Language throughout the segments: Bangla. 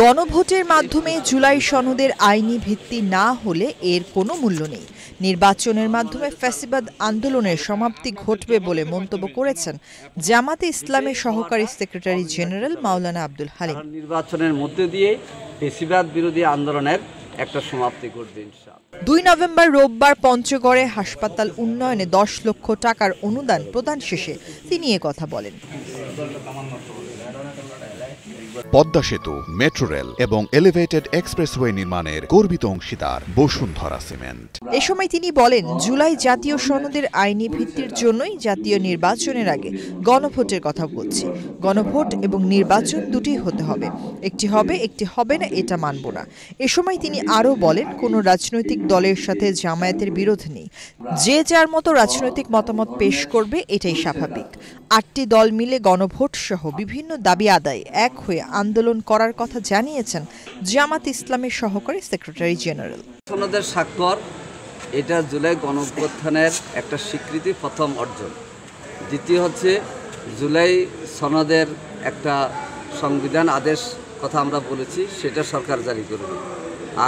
গণভোটের মাধ্যমে জুলাই সনদের আইনি ভিত্তি না হলে এর কোনো মূল্য নেই। নির্বাচনের মাধ্যমে ফ্যাসিবাদ আন্দোলনের সমাপ্তি ঘটবে বলে মন্তব্য করেছেন জামাতে ইসলামের সহকারী সেক্রেটারি জেনারেল মাওলানা আব্দুল হালিম। নির্বাচনের মধ্যে দিয়ে ফ্যাসিবাদ বিরোধী আন্দোলনের একটা সমাপ্তি ঘটবে ইনশাআল্লাহ। 2 নভেম্বর রোববার পঞ্চগড়ে হাসপাতাল উন্নয়নে 10 লক্ষ টাকার অনুদান প্রদান শেষে তিনি এ কথা বলেন। পদ্মা সেতু, মেট্রো রেল এবং এলিভেটেড এক্সপ্রেসওয়ে নির্মাণের গর্বিত অংশীদার বসুন্ধরা সিমেন্ট। এ সময় তিনি বলেন, জুলাই জাতীয় সনদের আইনি ভিত্তির জন্যই জাতীয় নির্বাচনের আগে গণভোটের কথা বলছি। গণভোট এবং নির্বাচন দুটি হতে হবে, একটি হবে একটি হবে না এটা মানব না। এ সময় তিনি আরও বলেন, কোনো রাজনৈতিক দলের সাথে জামায়াতের বিরোধ নেই, যে যার মতো রাজনৈতিক মতামত পেশ করবে, এটাই স্বাভাবিক। 8টি দল মিলে গণভোট সহ বিভিন্ন দাবি আদায়ে এক হয়ে আন্দোলন করার কথা জানিয়েছেন জামাত ইসলামের সহকারী সেক্রেটারি জেনারেল। সনদের স্বাক্ষর এটা জুলাই গণঅভ্যুত্থানের একটা স্বীকৃতি, প্রথম অর্জন। দ্বিতীয় হচ্ছে জুলাই সনদের একটা সংবিধান আদেশ কথা আমরা বলেছি, সেটা সরকার জারি করবে।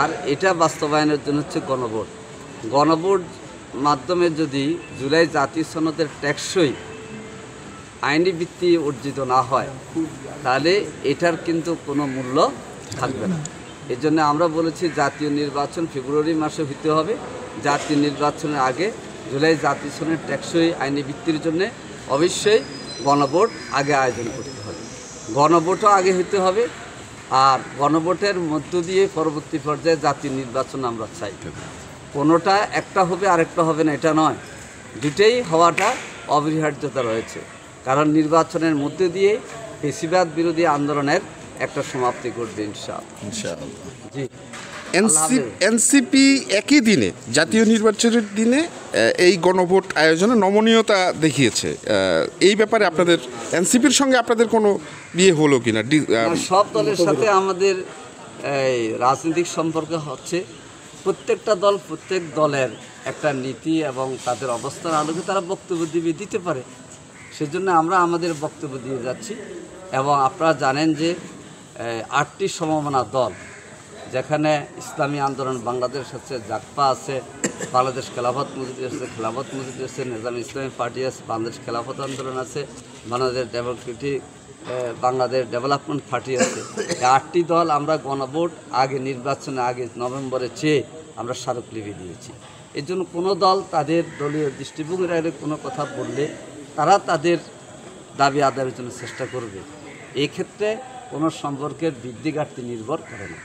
আর এটা বাস্তবায়নের জন্য হচ্ছে গণভোট। গণভোট মাধ্যমে যদি জুলাই জাতীয় সনদের টেকসই আইনি ভিত্তি অর্জিত না হয়, তাহলে এটার কিন্তু কোনো মূল্য থাকবে না। এই জন্য আমরা বলেছি জাতীয় নির্বাচন ফেব্রুয়ারি মাসে হতে হবে। জাতীয় নির্বাচনের আগে জুলাই জাতীয় সনদের টেকসই আইনি ভিত্তির জন্য অবশ্যই গণভোট আগে আয়োজন করতে হবে, গণভোটও আগে হতে হবে। আর গণভোটের মধ্য দিয়ে পরবর্তী পর্যায়ে জাতীয় নির্বাচন আমরা চাই। কোনোটা একটা হবে আরেকটা হবে না এটা নয়, দুটেই হওয়াটা অপরিহার্যতা রয়েছে। কারণ নির্বাচনের মধ্যে দিয়ে ফ্যাসিবাদ বিরোধী আন্দোলনের একটা সমাপ্তি ঘটবে ইনশাআল্লাহ। জি, এনসিপি একই দিনে জাতীয় নির্বাচনের দিনে এই গণভোট আয়োজনে নমনীয়তা দেখিয়েছে। এই ব্যাপারে আপনাদের এনসিপির সঙ্গে আপনাদের কোনো বিয়ে হলো কিনা? সব দলের সাথে আমাদের এই রাজনৈতিক সম্পর্ক হচ্ছে। প্রত্যেকটা দল প্রত্যেক দলের একটা নীতি এবং তাদের অবস্থার আলোকে তারা বক্তব্য দিতে পারে। সেজন্য আমরা আমাদের বক্তব্য দিয়ে যাচ্ছি। এবং আপনারা জানেন যে 8টি সমমনা দল, যেখানে ইসলামী আন্দোলন বাংলাদেশ আছে, জাকপা আছে, বাংলাদেশ খেলাফত মজলিস আছে, খেলাফত মজলিস আছে, নিজামী ইসলামী পার্টি আছে, বাংলাদেশ খেলাফত আন্দোলন আছে, বাংলাদেশ ডেভেলপমেন্ট পার্টি আছে। এই 8টি দল আমরা গণভোট আগে, নির্বাচনে আগে নভেম্বরে চেয়ে আমরা স্মারকলিপি দিয়েছি। এর জন্য কোনো দল তাদের দলীয় দৃষ্টিভঙ্গির আগে কোনো কথা বললে তারা তাদের দাবি আদায়ের জন্য চেষ্টা করবে। এই ক্ষেত্রে কোনো সম্পর্কের বৃদ্ধি ঘাটতি নির্ভর করে না।